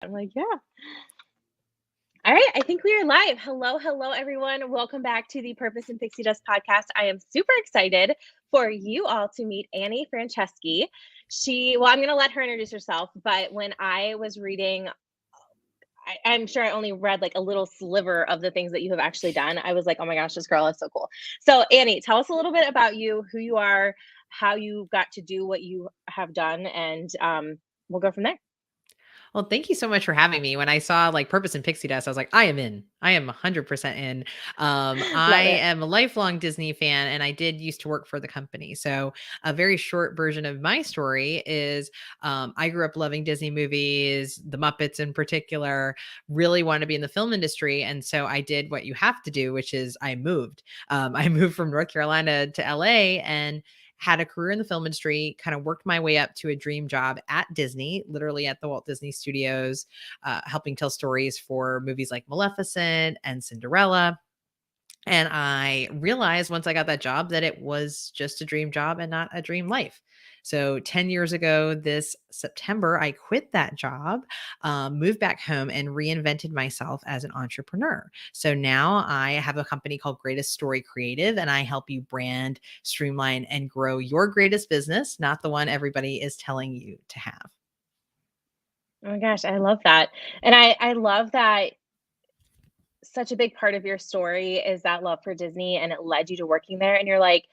I'm like, yeah. All right, I think we are live. Hello, everyone. Welcome back to the Purpose and Pixie Dust podcast. I am super excited for you all to meet Annie Franceschi. I'm going to let her introduce herself, but when I was reading, I'm sure I only read like a little sliver of the things that you have actually done. I was like, oh my gosh, this girl is so cool. So, Annie, tell us a little bit about you, who you are, how you got to do what you have done, and we'll go from there. Well, thank you so much for having me. When I saw like Purpose and Pixie Dust, I was like, I am in. I am 100% in. I Love it. am a lifelong Disney fan, and I did used to work for the company. So, a very short version of my story is I grew up loving Disney movies, the Muppets in particular, really wanted to be in the film industry. And so I did what you have to do, which is I moved. I moved from North Carolina to LA and had a career in the film industry, kind of worked my way up to a dream job at Disney, literally at the Walt Disney Studios, helping tell stories for movies like Maleficent and Cinderella. And I realized once I got that job that it was just a dream job and not a dream life. So 10 years ago, this September, I quit that job, moved back home, and reinvented myself as an entrepreneur. So now I have a company called Greatest Story Creative, and I help you brand, streamline, and grow your greatest business, not the one everybody is telling you to have. Oh my gosh, I love that. And I love that such a big part of your story is that love for Disney and it led you to working there and you're like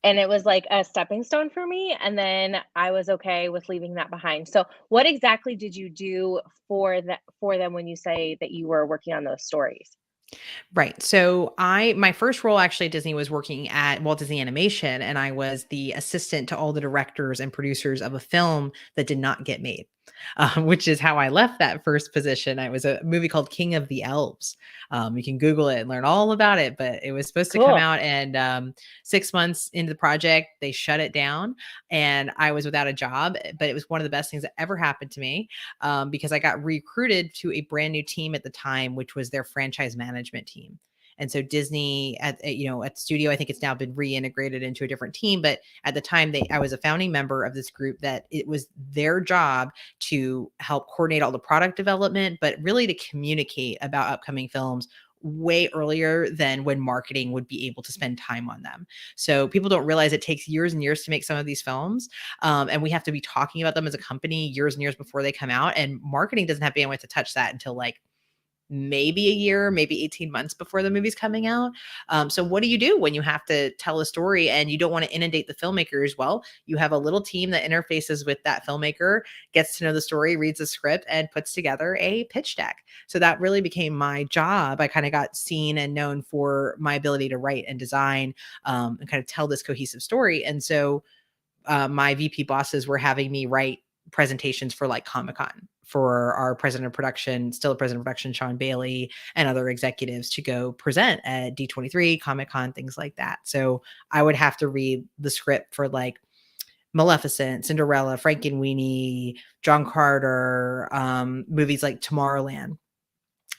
and it was like a stepping stone for me and then I was okay with leaving that behind. So what exactly did you do for them when you say that you were working on those stories? Right. So my first role actually at Disney was working at Walt Disney Animation, and I was the assistant to all the directors and producers of a film that did not get made, which is how I left that first position. It was a movie called King of the Elves. You can Google it and learn all about it, but it was supposed to come Cool. out, and 6 months into the project, they shut it down, and I was without a job. But it was one of the best things that ever happened to me, because I got recruited to a brand new team at the time, which was their franchise management team. And so Disney at the studio, I think it's now been reintegrated into a different team. But at the time, I was a founding member of this group that it was their job to help coordinate all the product development, but really to communicate about upcoming films way earlier than when marketing would be able to spend time on them. So people don't realize it takes years and years to make some of these films. And we have to be talking about them as a company years and years before they come out. And marketing doesn't have bandwidth to touch that until like maybe a year, maybe 18 months before the movie's coming out. So what do you do when you have to tell a story and you don't want to inundate the filmmakers? Well, you have a little team that interfaces with that filmmaker, gets to know the story, reads the script, and puts together a pitch deck. So that really became my job. I kind of got seen and known for my ability to write and design, and kind of tell this cohesive story. And so my VP bosses were having me write presentations for like Comic-Con for our president of production, still president of production, Sean Bailey, and other executives to go present at D23, Comic-Con, things like that. So I would have to read the script for like Maleficent, Cinderella, Frankenweenie, John Carter, movies like Tomorrowland.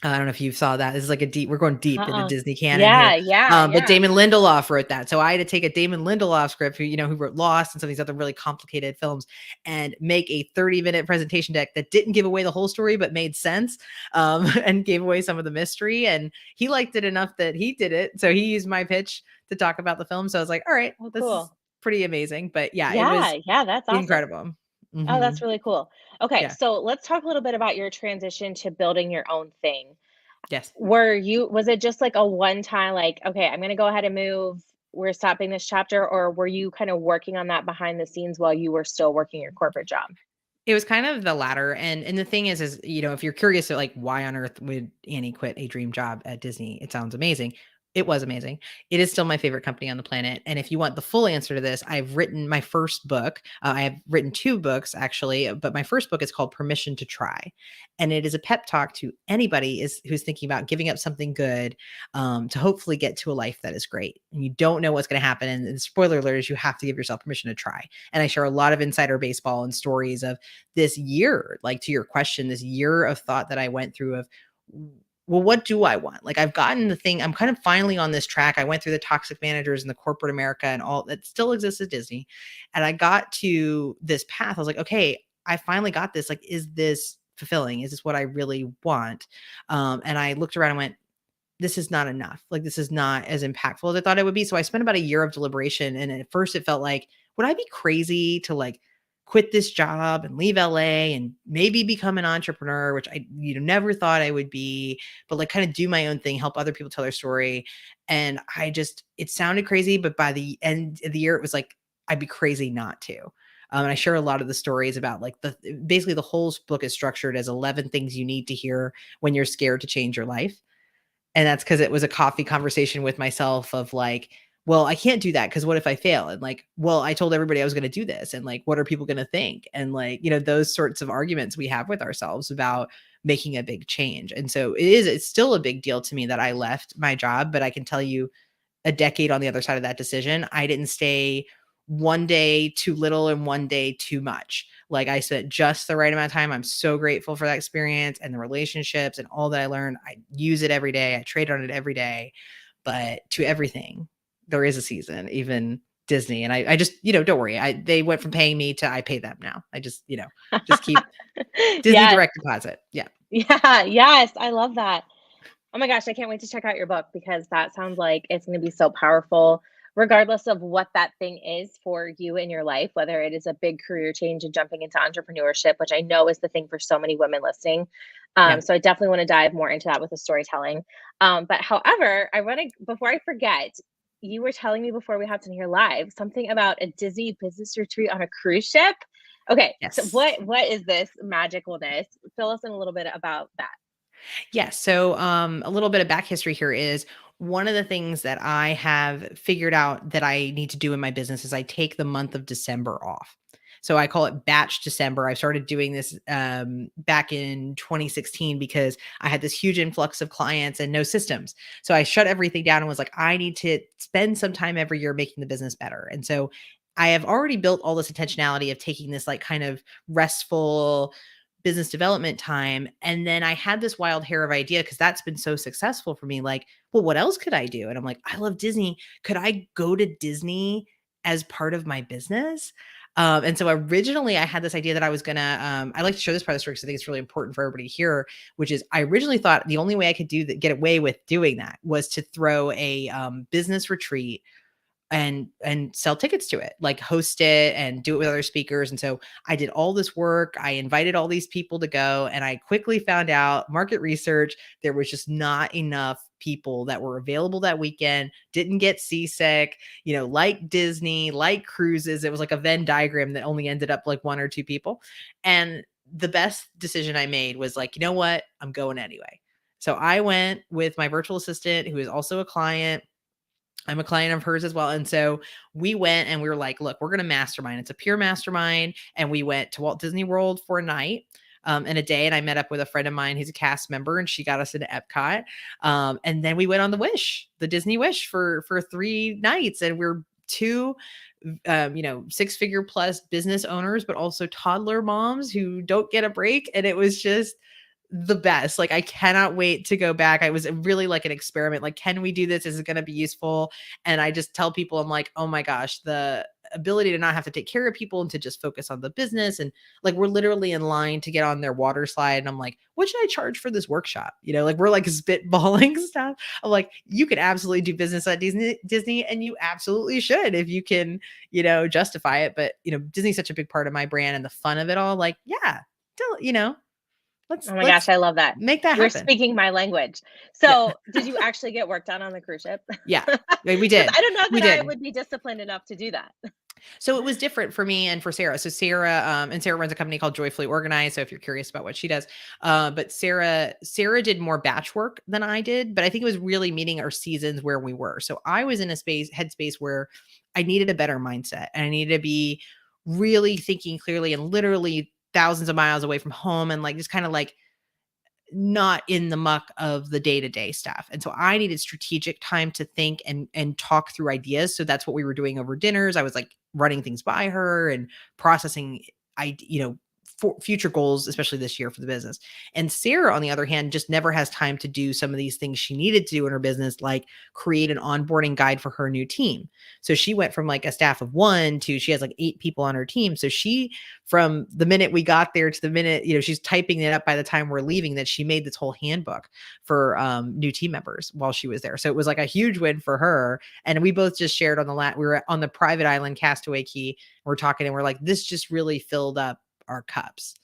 I don't know if you saw that. This is like we're going deep in the Uh-uh. Disney canon here. But Yeah. Damon Lindelof wrote that. So I had to take a Damon Lindelof script who wrote Lost and some of these other really complicated films and make a 30-minute presentation deck that didn't give away the whole story, but made sense, and gave away some of the mystery. And he liked it enough that he did it. So he used my pitch to talk about the film. So I was like, all right, Oh, this is cool. pretty amazing. But yeah, it was Yeah, that's awesome. incredible. Oh, that's Hmm. really cool. Okay, Yeah. so let's talk a little bit about your transition to building your own thing. Yes. Was it just like a one time, like, okay, I'm going to go ahead and move, we're stopping this chapter, or were you kind of working on that behind the scenes while you were still working your corporate job? It was kind of the latter, and the thing is, if you're curious like why on earth would Annie quit a dream job at Disney? It sounds amazing. It was amazing. It is still my favorite company on the planet. And if you want the full answer to this, I've written my first book. I have written two books actually, but my first book is called Permission to Try, and it is a pep talk to anybody who's thinking about giving up something good, to hopefully get to a life that is great. And you don't know what's going to happen. And the spoiler alert is you have to give yourself permission to try. And I share a lot of insider baseball and stories of this year, like to your question, this year of thought that I went through of, well, what do I want? Like I've gotten the thing, I'm kind of finally on this track. I went through the toxic managers and the corporate America and all that still exists at Disney. And I got to this path. I was like, okay, I finally got this. Like, is this fulfilling? Is this what I really want? And I looked around and went, this is not enough. Like, this is not as impactful as I thought it would be. So I spent about a year of deliberation. And at first it felt like, would I be crazy to like quit this job and leave LA and maybe become an entrepreneur, which I, never thought I would be, but like kind of do my own thing, help other people tell their story. And it sounded crazy, but by the end of the year, it was like, I'd be crazy not to. And I share a lot of the stories about like basically the whole book is structured as 11 things you need to hear when you're scared to change your life. And that's because it was a coffee conversation with myself of like, well, I can't do that because what if I fail? And like, well, I told everybody I was going to do this. And like, what are people going to think? And like, those sorts of arguments we have with ourselves about making a big change. And so it's still a big deal to me that I left my job, but I can tell you a decade on the other side of that decision, I didn't stay one day too little and one day too much. Like I spent just the right amount of time. I'm so grateful for that experience and the relationships and all that I learned. I use it every day. I trade on it every day. But to everything, there is a season, even Disney. And I just, don't worry. They went from paying me to I pay them now. I just, just keep Disney direct deposit. Yeah. Yeah. Yes. I love that. Oh my gosh, I can't wait to check out your book because that sounds like it's going to be so powerful, regardless of what that thing is for you in your life, whether it is a big career change and jumping into entrepreneurship, which I know is the thing for so many women listening. So I definitely want to dive more into that with the storytelling. But however, before I forget, you were telling me before we hopped in here live something about a Disney business retreat on a cruise ship. Okay, yes. So what is this magicalness? Fill us in a little bit about that. Yes. So a little bit of back history here is one of the things that I have figured out that I need to do in my business is I take the month of December off. So I call it batch December. I started doing this back in 2016 because I had this huge influx of clients and no systems. So I shut everything down and was like, I need to spend some time every year making the business better. And so I have already built all this intentionality of taking this like kind of restful business development time. And then I had this wild hair of idea because that's been so successful for me. Like, well, what else could I do? And I'm like, I love Disney. Could I go to Disney as part of my business? And so originally I had this idea that I was going to, I like to share this part of the story because I think it's really important for everybody here, which is I originally thought the only way I could get away with doing that was to throw a business retreat and sell tickets to it, like host it and do it with other speakers. And so I did all this work. I invited all these people to go, and I quickly found out market research, there was just not enough people that were available that weekend, didn't get seasick, like Disney, like cruises. It was like a Venn diagram that only ended up like one or two people. And the best decision I made was like, you know what? I'm going anyway. So I went with my virtual assistant, who is also a client. I'm a client of hers as well. And so we went and we were like, look, we're going to mastermind. It's a pure mastermind. And we went to Walt Disney World for a night and a day. And I met up with a friend of mine who's a cast member, and she got us into Epcot. And then we went on the Disney Wish for 3 nights. And we're two 6-figure plus business owners, but also toddler moms who don't get a break. And it was just the best. Like, I cannot wait to go back. I was really like an experiment. Like, can we do this? Is it going to be useful? And I just tell people, I'm like, oh my gosh, the ability to not have to take care of people and to just focus on the business. And like, we're literally in line to get on their water slide. And I'm like, what should I charge for this workshop? Like, we're like spitballing stuff. I'm like, you could absolutely do business at Disney, and you absolutely should if you can, justify it. But, Disney's such a big part of my brand and the fun of it all. Like, yeah, Oh my gosh, I love that. Make that You're happen. Speaking my language. So did you actually get work done on the cruise ship? Yeah, we did. I don't know that I would be disciplined enough to do that. So it was different for me and for Sarah. So Sarah, and Sarah runs a company called Joyfully Organized. So if you're curious about what she does, but Sarah did more batch work than I did, but I think it was really meeting our seasons where we were. So I was in a headspace where I needed a better mindset, and I needed to be really thinking clearly and literally thousands of miles away from home, and like just kind of like not in the muck of the day-to-day stuff. And so I needed strategic time to think and talk through ideas. So that's what we were doing over dinners. I was like running things by her and processing for future goals, especially this year for the business. And Sarah, on the other hand, just never has time to do some of these things she needed to do in her business, like create an onboarding guide for her new team. So she went from like a staff of 1 to she has like 8 people on her team. So she, from the minute we got there to the minute, she's typing it up by the time we're leaving, that she made this whole handbook for new team members while she was there. So it was like a huge win for her. And we both just shared on we were on the private island Castaway Key. We're talking and we're like, this just really filled up our cups,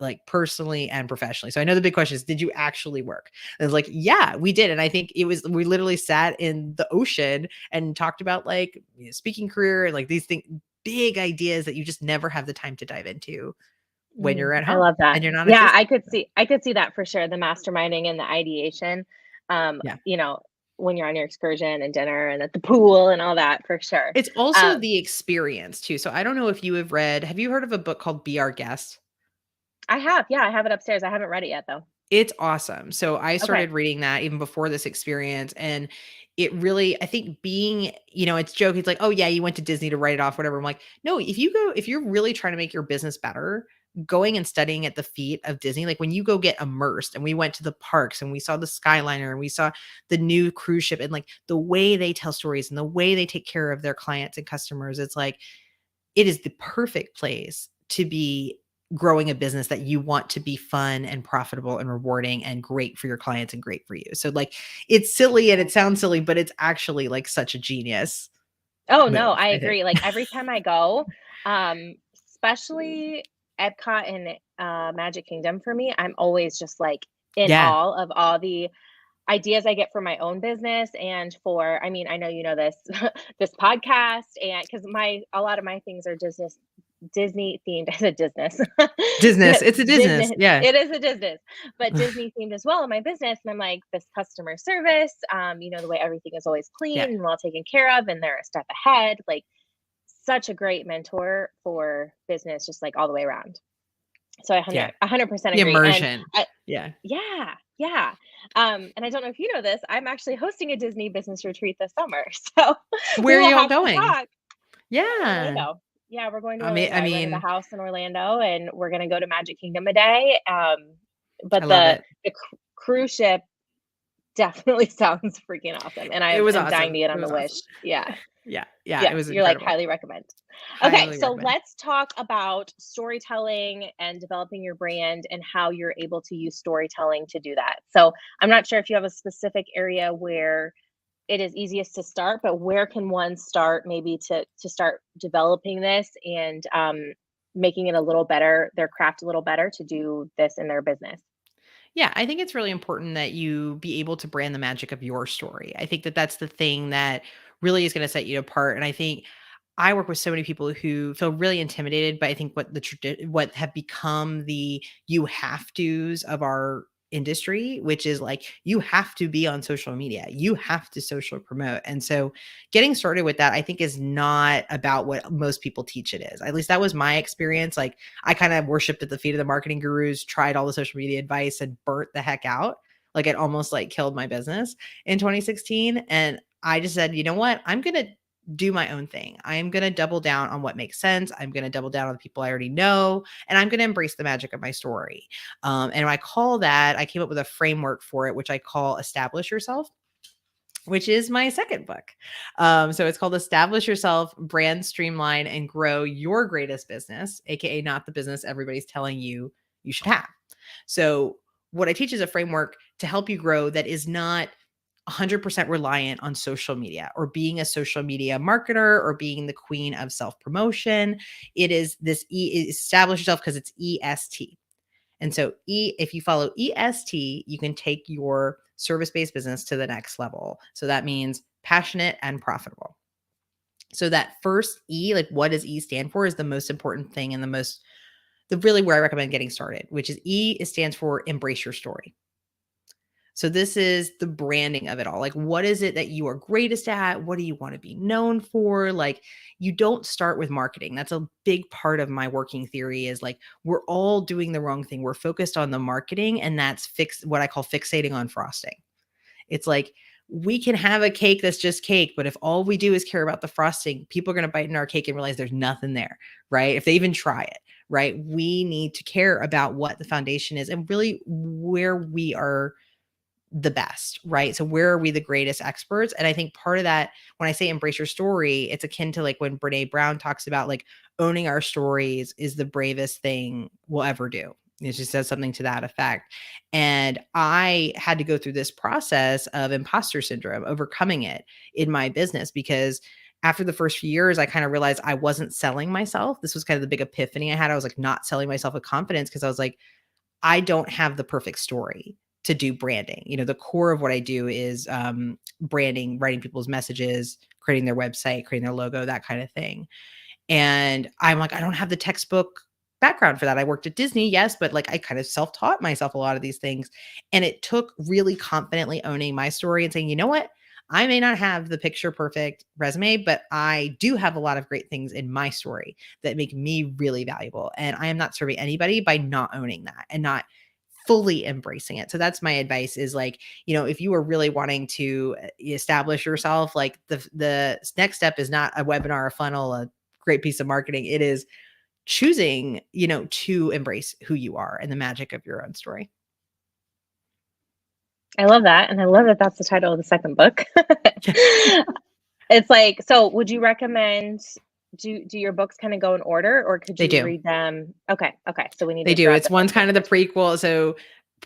like personally and professionally. So I know the big question is, did you actually work? And it's like, yeah, we did. And I think we literally sat in the ocean and talked about like speaking career and like these things, big ideas that you just never have the time to dive into when you're at home. I love that. And you're not. Yeah, I could see that for sure. The masterminding and the ideation, Yeah. When you're on your excursion and dinner and at the pool and all that, for sure. It's also the experience too. So I don't know if you have you heard of a book called Be Our Guest? I have. Yeah, I have it upstairs. I haven't read it yet though. It's awesome. So I started Okay. reading that even before this experience. And it really, I think being, it's joke. It's like, oh yeah, you went to Disney to write it off, whatever. I'm like, no, if you're really trying to make your business better, going and studying at the feet of Disney, like when you go get immersed, and we went to the parks and we saw the Skyliner and we saw the new cruise ship, and like the way they tell stories and the way they take care of their clients and customers, it's like, it is the perfect place to be growing a business that you want to be fun and profitable and rewarding and great for your clients and great for you. So like, it's silly and it sounds silly, but it's actually like such a genius Oh move, no, I I think. agree. Like every time I go, especially Epcot and Magic Kingdom for me, I'm always just like in Yeah. awe of all the ideas I get for my own business and for, I mean, I know you know this this podcast, and because a lot of my things are Disney themed. I said business. Business. It's a business. Yeah. It is a business, but Disney themed as well in my business. And I'm like, this customer service, the way everything is always clean and well taken care of, and they're a step ahead. Like, such a great mentor for business, just like all the way around. So I 100% agree. The immersion. Yeah. And I don't know if you know this, I'm actually hosting a Disney business retreat this summer. So where are you all going? Yeah. Orlando. Yeah, we're going to Orlando. I rented a house in Orlando, and we're going to go to Magic Kingdom a day. But the cruise ship definitely sounds freaking awesome. And I'm dying to get on the Wish. Yeah. Yeah. It was you're incredible. Like, highly recommend. Okay, so let's talk about storytelling and developing your brand and how you're able to use storytelling to do that. So I'm not sure if you have a specific area where it is easiest to start, but where can one start maybe to start developing this and making it a little better, their craft a little better to do this in their business? Yeah, I think it's really important that you be able to brand the magic of your story. I think that that's the thing that really is going to set you apart. And I think I work with so many people who feel really intimidated by, I think, what have become the you have to's of our industry, which is like, you have to be on social media, you have to social promote. And so getting started with that, I think, is not about what most people teach it is. At least that was my experience. Like, I kind of worshiped at the feet of the marketing gurus, tried all the social media advice and burnt the heck out. Like, it almost like killed my business in 2016. And I just said, you know what? I'm going to do my own thing. I am going to double down on what makes sense. I'm going to double down on the people I already know, and I'm going to embrace the magic of my story. And I came up with a framework for it, which I call Establish Yourself, which is my second book. So it's called Establish Yourself, Brand, Streamline, and Grow Your Greatest Business, AKA not the business everybody's telling you you should have. So what I teach is a framework to help you grow that is not 100% reliant on social media or being a social media marketer or being the queen of self-promotion. It is this establish yourself because it's EST. And so if you follow EST, you can take your service-based business to the next level. So that means passionate and profitable. So that first E, like what does E stand for, is the most important thing and really where I recommend getting started, which is it stands for embrace your story. So this is the branding of it all. Like, what is it that you are greatest at? What do you want to be known for? Like, you don't start with marketing. That's a big part of my working theory, is like, we're all doing the wrong thing. We're focused on the marketing, and that's what I call fixating on frosting. It's like, we can have a cake that's just cake, but if all we do is care about the frosting, people are going to bite in our cake and realize there's nothing there, right? If they even try it, right? We need to care about what the foundation is and really where we are the best, right? So where are we the greatest experts? And I think part of that, when I say embrace your story, it's akin to like when Brene Brown talks about like owning our stories is the bravest thing we'll ever do. She says something to that effect. And I had to go through this process of imposter syndrome, overcoming it in my business, because after the first few years, I kind of realized I wasn't selling myself. This was kind of the big epiphany I had. I was like not selling myself with confidence because I was like, I don't have the perfect story to do branding. You know, the core of what I do is branding, writing people's messages, creating their website, creating their logo, that kind of thing. And I'm like, I don't have the textbook background for that. I worked at Disney, yes, but like I kind of self-taught myself a lot of these things. And it took really confidently owning my story and saying, you know what? I may not have the picture perfect resume, but I do have a lot of great things in my story that make me really valuable. And I am not serving anybody by not owning that and not fully embracing it. So that's my advice is like, you know, if you are really wanting to establish yourself, like the next step is not a webinar, a funnel, a great piece of marketing. It is choosing, you know, to embrace who you are and the magic of your own story. I love that. And I love that that's the title of the second book. It's like, so would you recommend, do your books kind of go in order, or could They you do. read them? Okay. So we need They to do. grab It's the one's first book kind of the first. prequel. So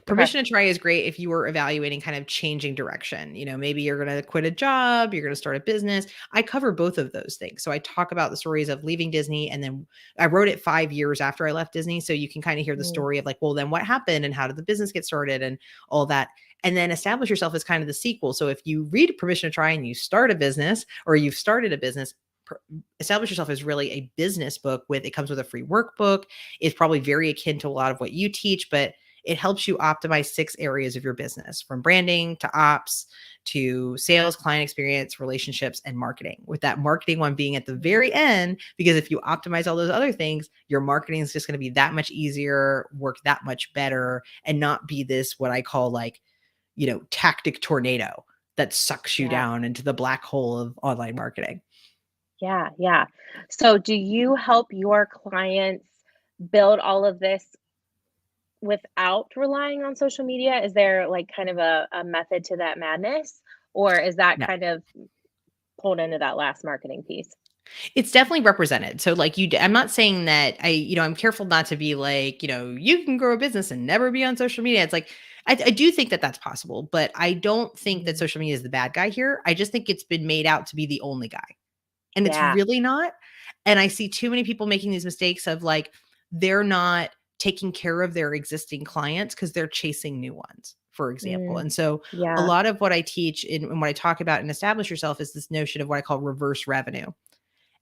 Okay. Permission to Try is great if you were evaluating kind of changing direction. You know, maybe you're going to quit a job, you're going to start a business. I cover both of those things. So I talk about the stories of leaving Disney, and then I wrote it 5 years after I left Disney. So you can kind of hear the Mm, story of like, well, then what happened and how did the business get started and all that. And then Establish Yourself is kind of the sequel. So if you read Permission to Try and you start a business, or you've started a business, Establish Yourself is really a business book. With it comes with a free workbook. It's probably very akin to a lot of what you teach, but it helps you optimize 6 areas of your business, from branding to ops to sales, client experience, relationships, and marketing, with that marketing one being at the very end, because if you optimize all those other things, your marketing is just going to be that much easier, work that much better, and not be this, what I call like, you know, tactic tornado that sucks you yeah. down into the black hole of online marketing. Yeah. So do you help your clients build all of this without relying on social media? Is there like kind of a method to that madness? Or is that No. kind of pulled into that last marketing piece? It's definitely represented. So like I'm not saying that you know, I'm careful not to be like, you know, you can grow a business and never be on social media. It's like, I do think that that's possible, but I don't think that Mm, social media is the bad guy here. I just think it's been made out to be the only guy. And it's yeah. really not. And I see too many people making these mistakes of like, they're not taking care of their existing clients because they're chasing new ones, for example. Mm, And so a yeah. lot of what I teach and what I talk about in Establish Yourself is this notion of what I call reverse revenue.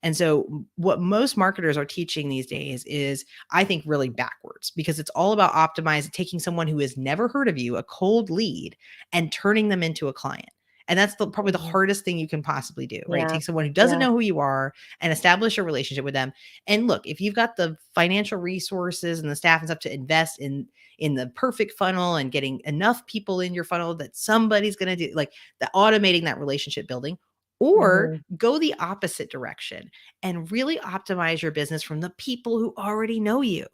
And so what most marketers are teaching these days is, I think, really backwards, because it's all about optimizing, taking someone who has never heard of you, a cold lead, and turning them into a client. And that's probably the Mhm. hardest thing you can possibly do, right? Yeah. Take someone who doesn't Yeah. know who you are and establish a relationship with them. And look, if you've got the financial resources and the staff and stuff to invest in the perfect funnel and getting enough people in your funnel that somebody's going to do like the automating that relationship building, or Mhm. go the opposite direction and really optimize your business from the people who already know you,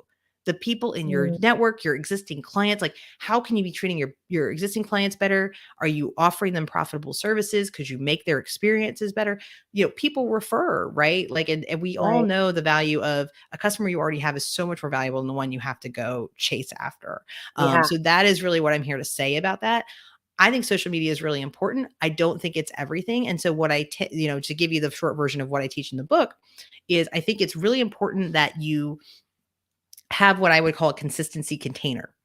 the people in your Mm, network, your existing clients. Like, how can you be treating your existing clients better? Are you offering them profitable services because you make their experiences better? You know, people refer, right? Like, and we all right. know the value of a customer you already have is so much more valuable than the one you have to go chase after. Yeah. So that is really what I'm here to say about that. I think social media is really important. I don't think it's everything. And so what you know, to give you the short version of what I teach in the book is, I think it's really important that you have what I would call a consistency container.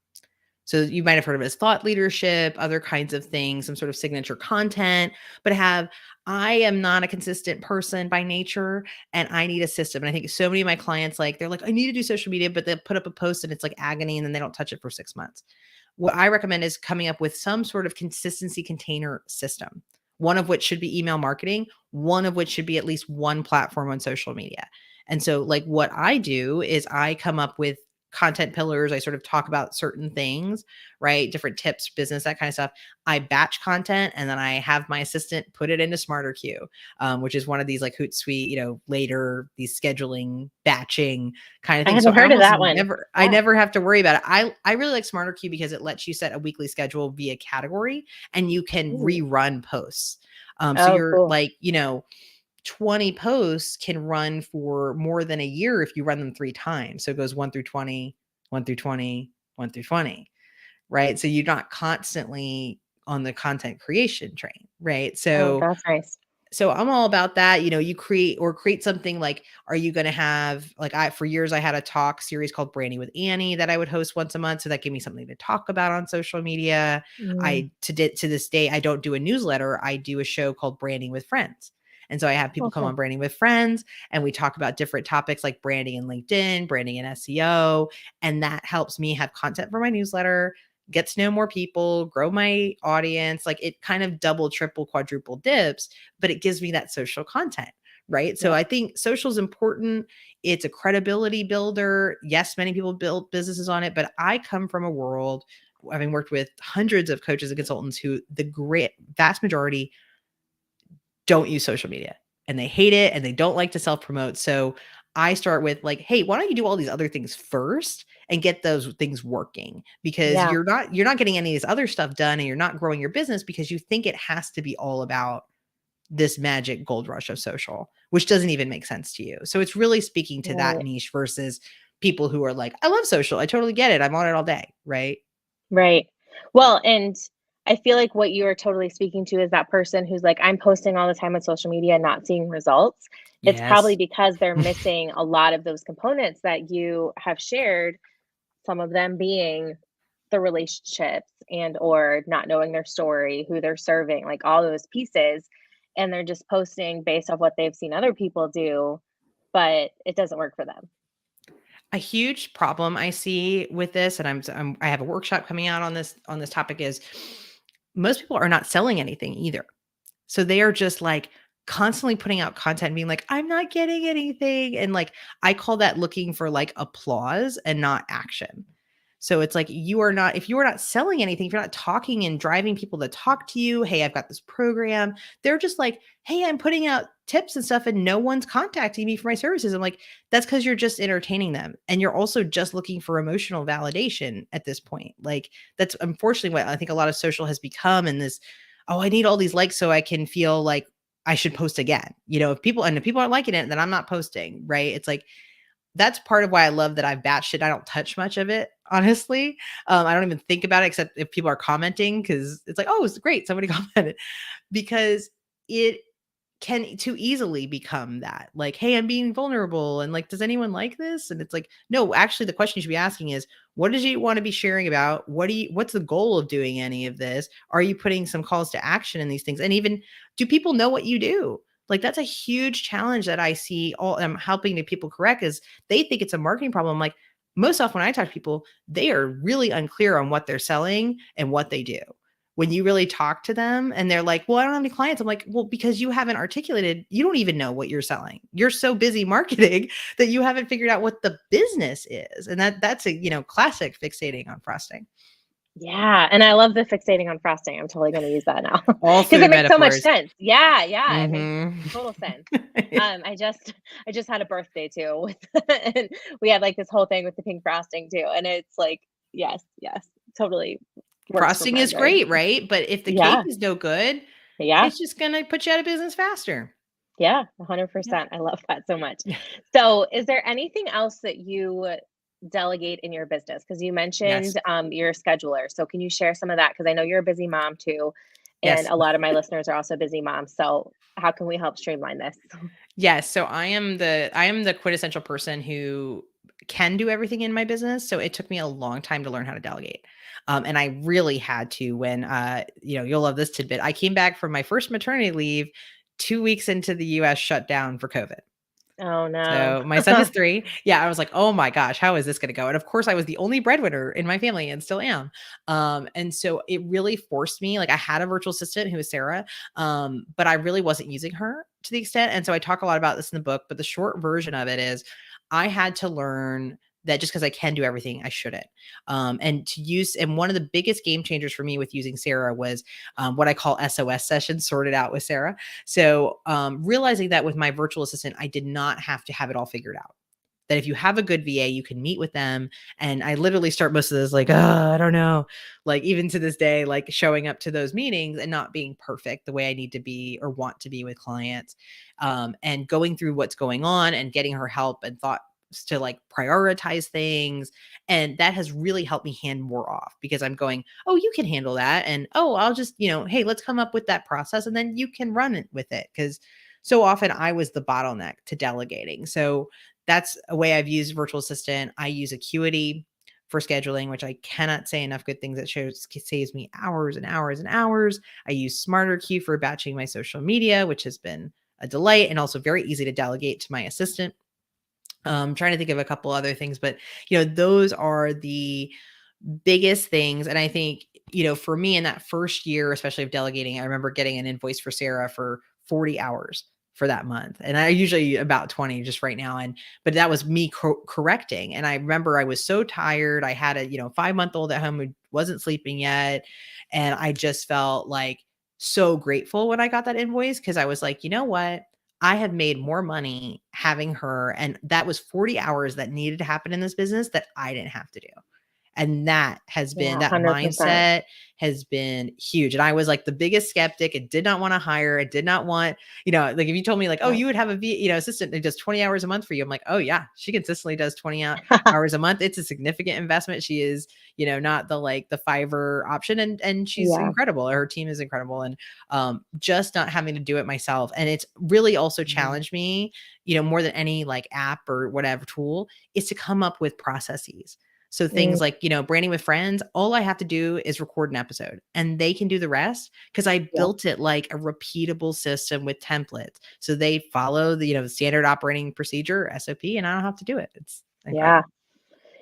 So you might have heard of it as thought leadership, other kinds of things, some sort of signature content, but I am not a consistent person by nature, and I need a system. And I think so many of my clients, like, they're like, I need to do social media, but they'll put up a post and it's like agony, and then they don't touch it for 6 months. What I recommend is coming up with some sort of consistency container system, one of which should be email marketing, one of which should be at least one platform on social media. And so, like, what I do is I come up with content pillars. I sort of talk about certain things, right? Different tips, business, that kind of stuff. I batch content and then I have my assistant put it into Smarter Queue, which is one of these like Hootsuite, later these scheduling, batching kind of I things. So haven't heard of that one. I never have to worry about it. I really like Smarter Queue because it lets you set a weekly schedule via category and you can rerun posts. So you're cool. like, 20 posts can run for more than a year if you run them 3 times. So it goes 1 through 20, 1 through 20, 1 through 20, right? So you're not constantly on the content creation train, right? So that's nice. So I'm all about that. You create something like, are you going to have, like, for years I had a talk series called Branding with Annie that I would host once a month. So that gave me something to talk about on social media. To this day, I don't do a newsletter. I do a show called Branding with Friends. And so I have people come on Branding with Friends and we talk about different topics like branding in LinkedIn, branding in SEO. And that helps me have content for my newsletter, get to know more people, grow my audience. Like it kind of double, triple, quadruple dips, but it gives me that social content, right? So I think social is important. It's a credibility builder. Yes, many people build businesses on it, but I come from a world, having worked with hundreds of coaches and consultants who the vast majority don't use social media and they hate it and they don't like to self-promote. So I start with like, hey, why don't you do all these other things first and get those things working? Because you're not getting any of this other stuff done and you're not growing your business because you think it has to be all about this magic gold rush of social, which doesn't even make sense to you. So it's really speaking to that niche versus people who are like, I love social. I totally get it. I'm on it all day. Right. Right. Well, and I feel like what you are totally speaking to is that person who's like, I'm posting all the time on social media, not seeing results. It's probably because they're missing a lot of those components that you have shared, some of them being the relationships and or not knowing their story, who they're serving, like all those pieces. And they're just posting based off what they've seen other people do, but it doesn't work for them. A huge problem I see with this, and I have a workshop coming out on this topic, is most people are not selling anything either. So they are just like constantly putting out content and being like, I'm not getting anything. And like, I call that looking for like applause and not action. So it's like, if you are not selling anything, if you're not talking and driving people to talk to you, hey, I've got this program. They're just like, hey, I'm putting out tips and stuff and no one's contacting me for my services. I'm like, that's because you're just entertaining them. And you're also just looking for emotional validation at this point. Like that's unfortunately what I think a lot of social has become in this, oh, I need all these likes so I can feel like I should post again. If people aren't liking it, then I'm not posting, right? It's like, that's part of why I love that I've batched it. I don't touch much of it, honestly. I don't even think about it except if people are commenting because it's like, oh, it's great. Somebody commented, because it can too easily become that like, hey, I'm being vulnerable. And like, does anyone like this? And it's like, no, actually the question you should be asking is, what did you want to be sharing about? What's the goal of doing any of this? Are you putting some calls to action in these things? And even, do people know what you do? Like that's a huge challenge that I see I'm helping the people correct is they think it's a marketing problem. Like most often when I talk to people, they are really unclear on what they're selling and what they do. When you really talk to them and they're like, well, I don't have any clients. I'm like, well, because you haven't articulated, you don't even know what you're selling. You're so busy marketing that you haven't figured out what the business is. And that's a, classic fixating on frosting. Yeah, and I love the fixating on frosting. I'm totally going to use that now All because it food makes so much metaphors. sense. Yeah, it Mhm. makes total sense. I just had a birthday too, and we had like this whole thing with the pink frosting too, and it's like, yes, totally works for Frosting my is brain. great, right? But if the cake is no good, it's just gonna put you out of business faster. Yeah, 100%. I love that so much. So, is there anything else that you delegate in your business? Because you Yes. mentioned you're a scheduler. So, can you share some of that? Because I know you're a busy mom too, and Yes. a lot of my listeners are also busy moms. So, how can we help streamline this? Yes. So I am the quintessential person who can do everything in my business. So it took me a long time to learn how to delegate. And I really had to when you'll love this tidbit. I came back from my first maternity leave 2 weeks into the US shutdown for COVID. Oh no. So my son is 3. Yeah, I was like, "Oh my gosh, how is this gonna go?" And of course, I was the only breadwinner in my family and still am. And so it really forced me, like I had a virtual assistant who was Sarah, but I really wasn't using her to the extent. And so I talk a lot about this in the book, but the short version of it is I had to learn that just because I can do everything, I shouldn't. And one of the biggest game changers for me with using Sarah was what I call SOS sessions, sorted out with Sarah. So realizing that with my virtual assistant, I did not have to have it all figured out. That if you have a good VA, you can meet with them. And I literally start most of this like, I don't know, like even to this day, like showing up to those meetings and not being perfect the way I need to be or want to be with clients, and going through what's going on and getting her help and thoughts to like prioritize things. And that has really helped me hand more off because I'm going, oh, you can handle that. And oh, I'll just, hey, let's come up with that process and then you can run it with it. Because so often I was the bottleneck to delegating. So that's a way I've used virtual assistant. I use Acuity for scheduling, which I cannot say enough good things. That saves me hours and hours and hours. I use SmarterQ for batching my social media, which has been a delight and also very easy to delegate to my assistant. Trying to think of a couple other things, but those are the biggest things. And I think, for me in that first year, especially of delegating, I remember getting an invoice for Sarah for 40 hours for that month. And I usually about 20 just right now. But that was me correcting. And I remember I was so tired. I had a, 5-month-old at home who wasn't sleeping yet. And I just felt like so grateful when I got that invoice. Cause I was like, you know what? I have made more money having her. And that was 40 hours that needed to happen in this business that I didn't have to do. And that has been, that 100%. mindset has been huge. And I was like the biggest skeptic and did not want to hire. I did not want, like if you told me like, oh, you would have a assistant that does 20 hours a month for you. I'm like, oh yeah, she consistently does 20 hours a month. It's a significant investment. She is, not the Fiverr option. And she's incredible. Her team is incredible. And just not having to do it myself. And it's really also challenged me, more than any like app or whatever tool, is to come up with processes. So things like, branding with friends, all I have to do is record an episode and they can do the rest because I built it like a repeatable system with templates. So they follow the, standard operating procedure, SOP, and I don't have to do it. It's incredible.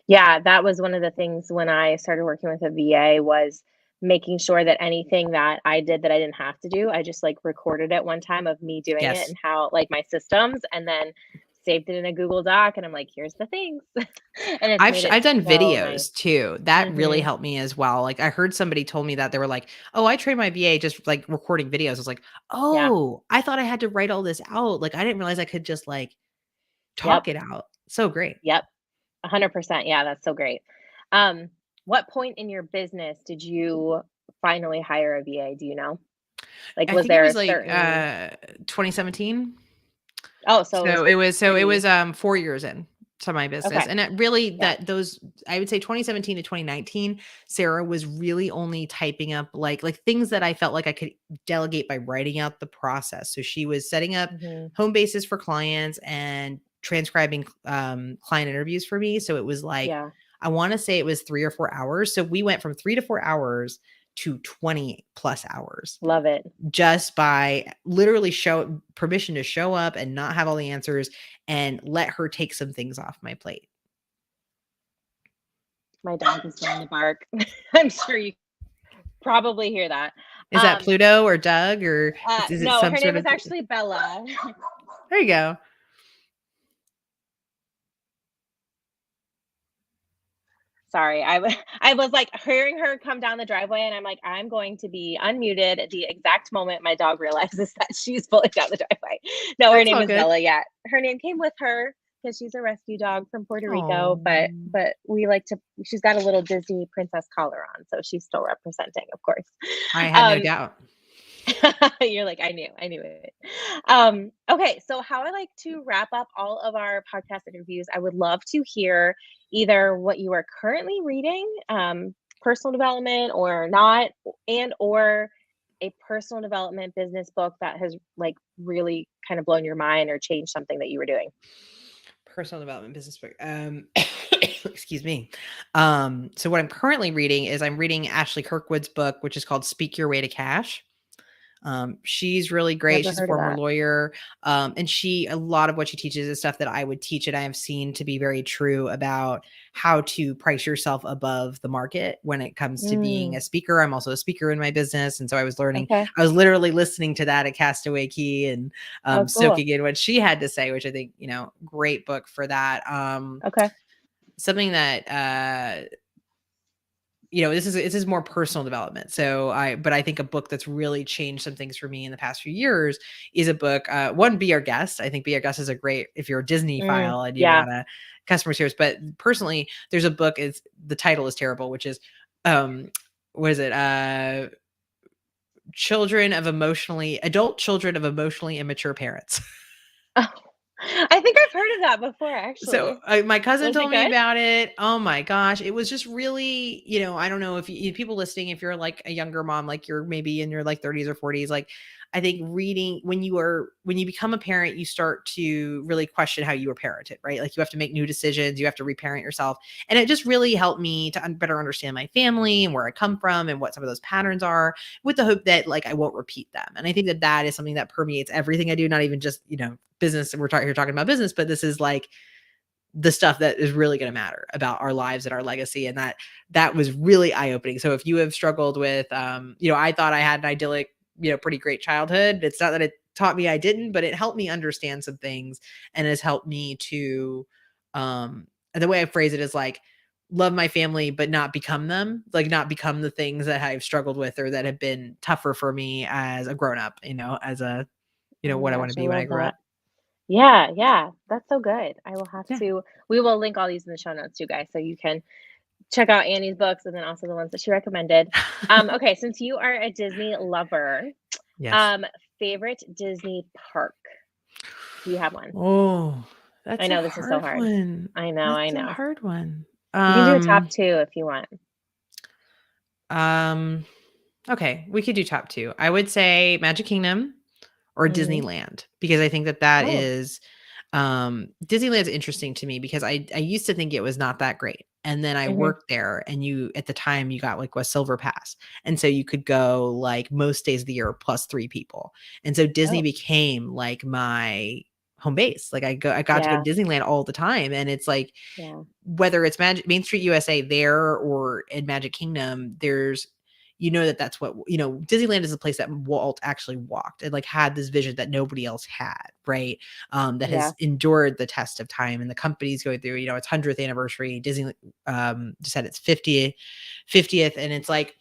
Yeah. That was one of the things when I started working with a VA was making sure that anything that I did that I didn't have to do, I just like recorded it one time of me doing it and how like my systems, and then saved it in a Google Doc, and I'm like, here's the things. And I've done videos too. That really helped me as well. Like I heard somebody told me that they were like, oh, I trained my VA just like recording videos. I was like, oh, I thought I had to write all this out. Like I didn't realize I could just like talk it out. So great. 100%. Yeah, that's so great. What point in your business did you finally hire a VA? Do you know? Like, was there it was like 2017? Oh, it was 4 years in to my business. And it really I would say 2017 to 2019, Sarah was really only typing up like things that I felt like I could delegate by writing out the process. So she was setting up home bases for clients and transcribing client interviews for me. So it was like, I want to say it was 3 or 4 hours. So we went from 3 to 4 hours to 20 plus hours. Love it. Just by literally permission to show up and not have all the answers and let her take some things off my plate. My dog is going to bark. I'm sure you probably hear that. Is that Pluto or Doug or is it no, her name is actually Bella. There you go. Sorry, I was like hearing her come down the driveway, and I'm like, I'm going to be unmuted at the exact moment my dog realizes that she's pulling down the driveway. No, her name is Bella. Yeah, her name came with her because she's a rescue dog from Puerto Rico. But we like to. She's got a little Disney princess collar on, so she's still representing, of course. I had no doubt. You're like, I knew it. Okay, so how I like to wrap up all of our podcast interviews, I would love to hear either what you are currently reading, personal development or not, and or a personal development business book that has like really kind of blown your mind or changed something that you were doing. Personal development business book. Excuse me. So what I'm currently reading is I'm reading Ashley Kirkwood's book, which is called Speak Your Way to Cash. She's really great. She's a former lawyer. And a lot of what she teaches is stuff that I would teach, and I have seen to be very true about how to price yourself above the market when it comes to being a speaker. I'm also a speaker in my business. And so I was learning, I was literally listening to that at Castaway Key and soaking in what she had to say, which I think, great book for that. something that this is more personal development. So I think a book that's really changed some things for me in the past few years is a book. One, Be Our Guest. I think Be Our Guest is a great, if you're a Disney file and you Yeah. got a customer service. But personally, there's a book. The title is terrible, which is what is it? Adult children of emotionally immature parents. Oh, I think I've heard of that before, So actually. my cousin Was it told me good? about it. Oh my gosh. It was just really, I don't know if people listening, if you're like a younger mom, like you're maybe in your like 30s or 40s, like I think reading when you become a parent, you start to really question how you were parented, right? Like you have to make new decisions, you have to reparent yourself. And it just really helped me to better understand my family and where I come from and what some of those patterns are, with the hope that like I won't repeat them. And I think that is something that permeates everything I do, not even just, business. We're here talking about business, but this is like the stuff that is really going to matter about our lives and our legacy. And that was really eye-opening. So if you have struggled with, I thought I had an idyllic, pretty great childhood. It's not that it taught me I didn't, but it helped me understand some things and has helped me to, and the way I phrase it is like, love my family, but not become them, like not become the things that I've struggled with or that have been tougher for me as a grown up, as a, Oh my what I want to gosh, I be when I love grew that. up. Yeah, yeah, that's so good. I will have Yeah. to we will link all these in the show notes too, guys, so you can check out Annie's books and then also the ones that she recommended. Okay, since you are a Disney lover, Yes. um, favorite Disney park? Do you have one? Oh, I that's a know this is so hard hard. one. I know, I That's a know. hard one. You can do a top 2 if you want. Um, okay, we could do top 2. I would say Magic Kingdom or Mhm. Disneyland, because I think that Oh, is Disneyland's interesting to me because I used to think it was not that great. And then I mhm. worked there, and at the time you got like a silver pass. And so you could go like most days of the year plus 3 people. And so Disney Oh, became like my home base. Like I got to go to yeah, Disneyland all the time. And it's like, yeah, whether it's Main Street USA there or in Magic Kingdom, there's that's what Disneyland is a place that Walt actually walked and like had this vision that nobody else had, right? That yeah, has endured the test of time, and the company's going through, its 100th anniversary. Disney just had its 50th, and it's like,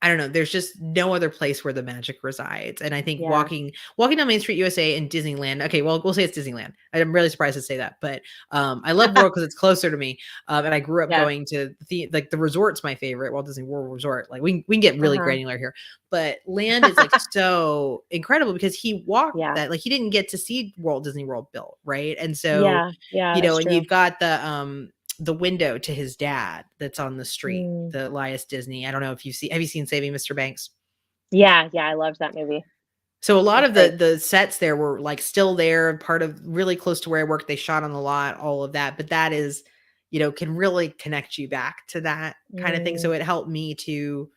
I don't know. There's just no other place where the magic resides. And I think yeah. walking down Main Street USA and Disneyland. Okay, well, we'll say it's Disneyland. I'm really surprised to say that, but I love World because it's closer to me. And I grew up Yeah, going to the resort's my favorite, Walt Disney World Resort. Like we can get really uh-huh. granular here, but Land is like so incredible because he walked Yeah, that. Like he didn't get to see Walt Disney World built, right? And so yeah, yeah, that's and true. you've got the window to his dad that's on the street, Mm. the Elias Disney. I don't know if have you seen Saving Mr. Banks? Yeah, yeah, I loved that movie. So a lot It's of great. the sets there were like still there, part of really close to where I worked. They shot on the lot, all of that. But that is, can really connect you back to that kind of thing. So Mm, it helped me to,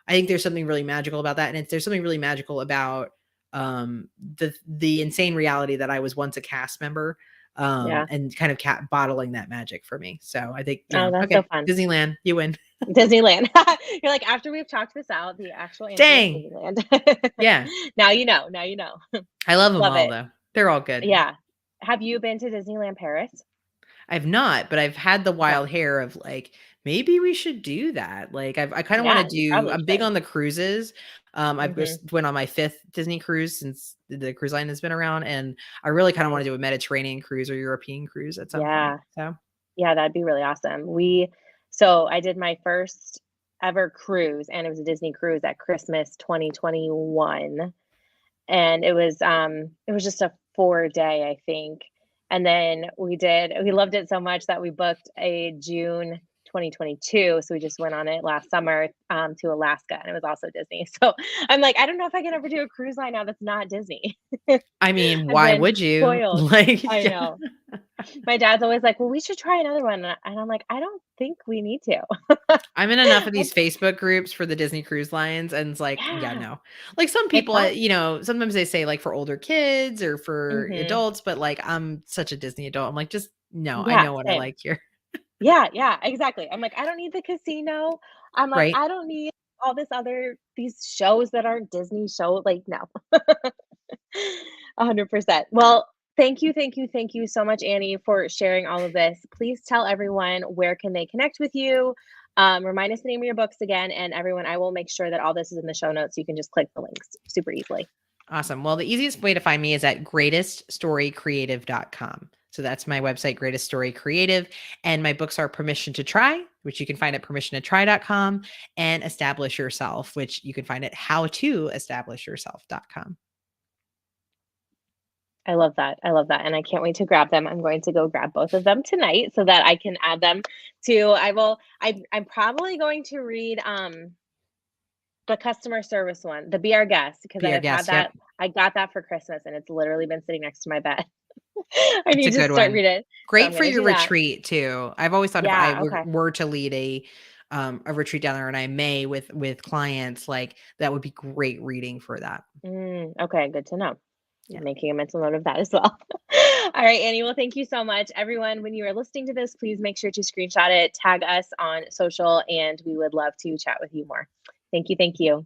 I think there's something really magical about that. And there's something really magical about the insane reality that I was once a cast member, yeah. and kind of bottling that magic for me. So I think, Oh, that's so okay, fun. Disneyland, you win. Disneyland. You're like, "After we've talked this out, the actual answer is Dang. Disneyland." Yeah. Now you know, now you know. I love them Love all it. though. They're all good. Yeah. Have you been to Disneyland Paris? I've not, but I've had the Okay. wild hair of like, maybe we should do that. Like I kind of want to Yeah, you do, probably I'm big should. on the cruises. I've Mhm. just went on my 5th Disney cruise since the cruise line has been around. And I really kind of want Nice. to do a Mediterranean cruise or European cruise at some point. Yeah. So Yeah, that'd be really awesome. I did my first ever cruise, and it was a Disney cruise at Christmas 2021. And it was just a 4-day, I think. And then we loved it so much that we booked a June 2022, so we just went on it last summer, to Alaska, and it was also Disney. So, I'm like, "I don't know if I can ever do a cruise line now that's not Disney." I mean, I've why been would you? spoiled. Like, I yeah. know. My dad's always like, "Well, we should try another one," and I'm like, "I don't think we need to." I'm in enough of these Like Facebook groups for the Disney Cruise Lines, and it's like, yeah, yeah, no. Like some it's people, fun. sometimes they say like for older kids or for Mhm. adults, but like I'm such a Disney adult. I'm like, just no, I Yeah, know what I same. like here. Yeah, yeah, exactly. I'm like, "I don't need the casino." I'm like, Right. "I don't need all these shows that aren't Disney show," like, no. 100%. Well, Thank you so much, Annie, for sharing all of this. Please tell everyone where can they connect with you. Remind us the name of your books again, and everyone, I will make sure that all this is in the show notes. So you can just click the links super easily. Awesome. Well, the easiest way to find me is at greateststorycreative.com. So that's my website, Greatest Story Creative. And my books are Permission to Try, which you can find at permissiontotry.com, and Establish Yourself, which you can find at howtoestablishyourself.com. I love that. And I can't wait to grab them. I'm going to go grab both of them tonight so that I can add them to, I'm probably going to read the customer service one, the Be Our Guest, because Be Our I've had Guest, that. yep. I got that for Christmas and it's literally been sitting next to my bed. I It's need a to good start one. reading it. So Great I'm for gonna your do that. retreat too. I've always thought if I Yeah, okay. were to lead a retreat down there, and I may with clients, like that would be great reading for that. Okay, good to know. Yeah. Making a mental note of that as well. All right, Annie. Well, thank you so much. Everyone, when you are listening to this, please make sure to screenshot it, tag us on social, and we would love to chat with you more. Thank you. Thank you.